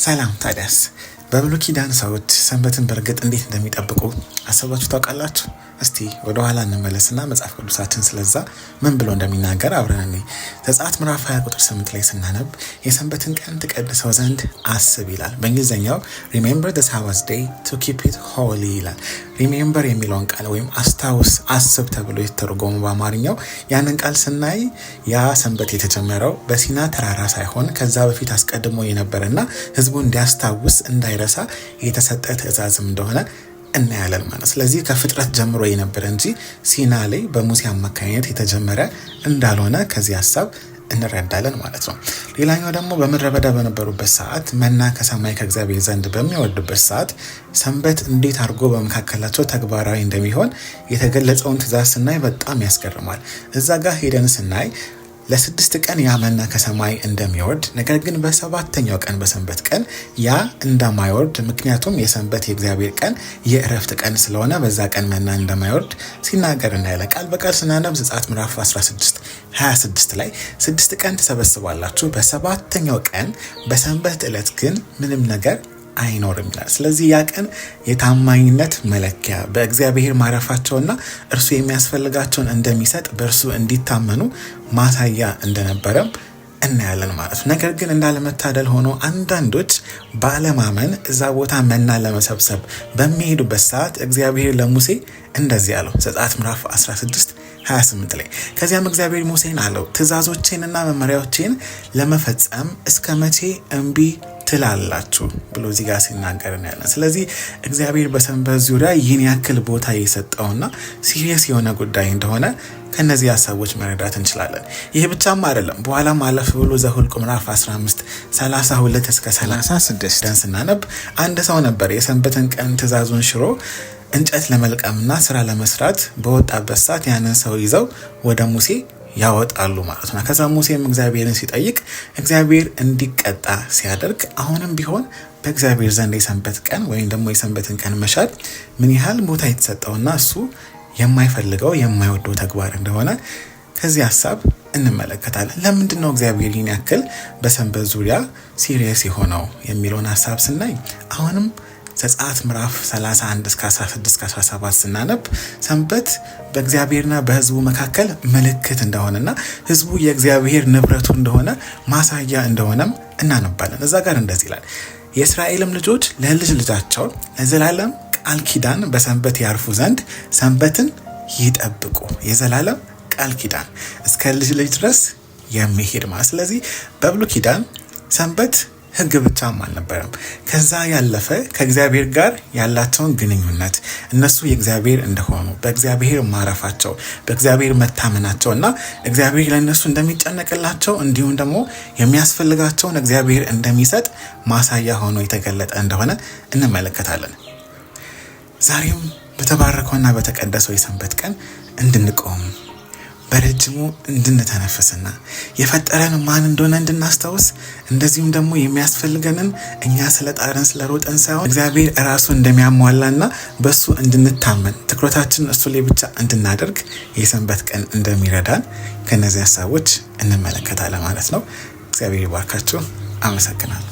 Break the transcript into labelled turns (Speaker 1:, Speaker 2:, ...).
Speaker 1: ሰላም ታዲያስ በብሉይ ኪዳን ሰዎች ሰንበትን በርግጥ እንዴት እንደሚጠብቁ አሰባችሁ ታውቃላችሁ? እስቲ ወደ ኋላ እንመለስና መጽሐፍ ቅዱሳችን ስለዛ ምን ብሎ እንደሚናገር አብረን እንይ። ዘጸአት ምዕራፍ 20 ቁጥር 8 ላይ ስናነብ የሰንበትን ቀን ትቀድሰው ዘንድ አስብ ይላል። በእንግሊዝኛው remember the Sabbath day to keep it holy ይላል። remember የሚለውን ቃል ወይም አስታውስ፣ አስብ ተብሎ የተተረጎመው በአማርኛው ያንን ቃል ስናይ ያ ሰንበት የተጀመረው በሲና ተራራ ሳይሆን ከዛ በፊት አስቀድሞ የነበረና ህዝቡ እንዲያስታውስ እንዳይረሳ የተሰጠ ትእዛዝም እንደሆነ እናያለን ማለት። ስለዚህ ከፍጥረት ጀምሮ የነበረ እንጂ ሲና ላይ በሙሴ አማካኝነት የተጀመረ እንዳልሆነ ከዚህ ሐሳብ እንረዳለን ማለት ነው። ሌላኛው ደግሞ በምድረ በዳ በነበሩበት ሰዓት መና ከሰማይ ከእግዚአብሔር ዘንድ በሚወርድበት ሰዓት ሰንበት እንዴት አድርጎ በመካከላቸው ተግባራዊ እንደሚሆን የተገለጸውን ትእዛዝ ስናይ በጣም ያስገርማል። እዛ ጋር ሄደን ስናይ ለ6 ቀን ያ መና ከሰማይ እንደሚወርድ፣ ነገር ግን በሰባተኛው ቀን በሰንበት ቀን ያ እንደማይወርድ፣ ምክንያቱም የሰንበት የእግዚአብሔር ቀን የእረፍት ቀን ስለሆነ በዛ ቀን መና እንደማይወርድ ሲናገር እናያለን። ቃል በቃል ስናነብ ዘጸአት ምዕራፍ 16:26 ላይ 6 ቀን ተሰበስባላችሁ፣ በሰባተኛው ቀን በሰንበት ዕለት ግን ምንም ነገር አይኖርም ይላል። ስለዚህ ያ ቀን የታማኝነት መለኪያ በእግዚአብሔር ማረፋቸውና እርሱ የሚያስፈልጋቸውን እንደሚሰጥ በእርሱ እንዲታመኑ ማሳያ እንደነበረም እናያለን ማለት ነው። ነገር ግን እንዳለመታደል ሆኖ አንዳንዶች ባለማመን እዛ ቦታ መና ለመሰብሰብ በሚሄዱበት ሰዓት እግዚአብሔር ለሙሴ እንደዚህ አለው። ዘጸአት ምዕራፍ 16:28 ላይ ከዚያም እግዚአብሔር ሙሴን አለው፣ ትእዛዞቼንና መመሪያዎቼን ለመፈጸም እስከ መቼ እምቢ ትላላችሁ ብሎ እዚህ ጋር ሲናገር እናያለን። ስለዚህ እግዚአብሔር በሰንበት ዙሪያ ይህን ያክል ቦታ የሰጠውና ሲሪየስ የሆነ ጉዳይ እንደሆነ ከነዚህ ሐሳቦች መረዳት እንችላለን። ይህ ብቻም አይደለም። በኋላም አለፍ ብሎ ዘኍልቍ ምዕራፍ 15:32-36 ስናነብ አንድ ሰው ነበር የሰንበትን ቀን ትእዛዙን ሽሮ እንጨት ለመልቀምና ስራ ለመስራት በወጣበት ሰዓት ያንን ሰው ይዘው ወደ ሙሴ ያወጣሉ ማለት ነው። ከዛ ሙሴም እግዚአብሔርን ሲጠይቅ እግዚአብሔር እንዲቀጣ ሲያደርግ አሁንም ቢሆን በእግዚአብሔር ዘንድ የሰንበት ቀን ወይም ደግሞ የሰንበትን ቀን መሻር ምን ያህል ቦታ የተሰጠውና እሱ የማይፈልገው የማይወደው ተግባር እንደሆነ ከዚህ ሐሳብ እንመለከታለን። ለምንድን ነው እግዚአብሔር ይህን ያክል በሰንበት ዙሪያ ሲሪየስ የሆነው የሚለውን ሐሳብ ስናይ አሁንም ዘጸአት ምዕራፍ 31-16-17 ስናነብ ሰንበት በእግዚአብሔርና በህዝቡ መካከል ምልክት እንደሆነና ህዝቡ የእግዚአብሔር ንብረቱ እንደሆነ ማሳያ እንደሆነም እናነባለን። እዛ ጋር እንደዚህ ይላል፣ የእስራኤልም ልጆች ለልጅ ልጃቸው ለዘላለም ቃል ኪዳን በሰንበት ያርፉ ዘንድ ሰንበትን ይጠብቁ። የዘላለም ቃል ኪዳን እስከ ልጅ ልጅ ድረስ የሚሄድ ማለት። ስለዚህ በብሉይ ኪዳን ሰንበት ህግ ብቻም አልነበረም። ከዛ ያለፈ ከእግዚአብሔር ጋር ያላቸውን ግንኙነት እነሱ የእግዚአብሔር እንደሆኑ በእግዚአብሔር ማረፋቸው በእግዚአብሔር መታመናቸው እና እግዚአብሔር ለእነሱ እንደሚጨነቅላቸው እንዲሁም ደግሞ የሚያስፈልጋቸውን እግዚአብሔር እንደሚሰጥ ማሳያ ሆኖ የተገለጠ እንደሆነ እንመለከታለን። ዛሬም በተባረከውና በተቀደሰው የሰንበት ቀን እንድንቆም በረጅሙ እንድንተነፍስና የፈጠረን ማን እንደሆነ እንድናስታውስ እንደዚሁም ደግሞ የሚያስፈልገንን እኛ ስለጣረን ስለሮጠን ሳይሆን እግዚአብሔር ራሱ እንደሚያሟላና በሱ እንድንታመን ትኩረታችን እሱ ላይ ብቻ እንድናደርግ የሰንበት ቀን እንደሚረዳን ከነዚህ ሐሳቦች እንመለከታለን ማለት ነው። እግዚአብሔር ይባርካችሁ። አመሰግናለሁ።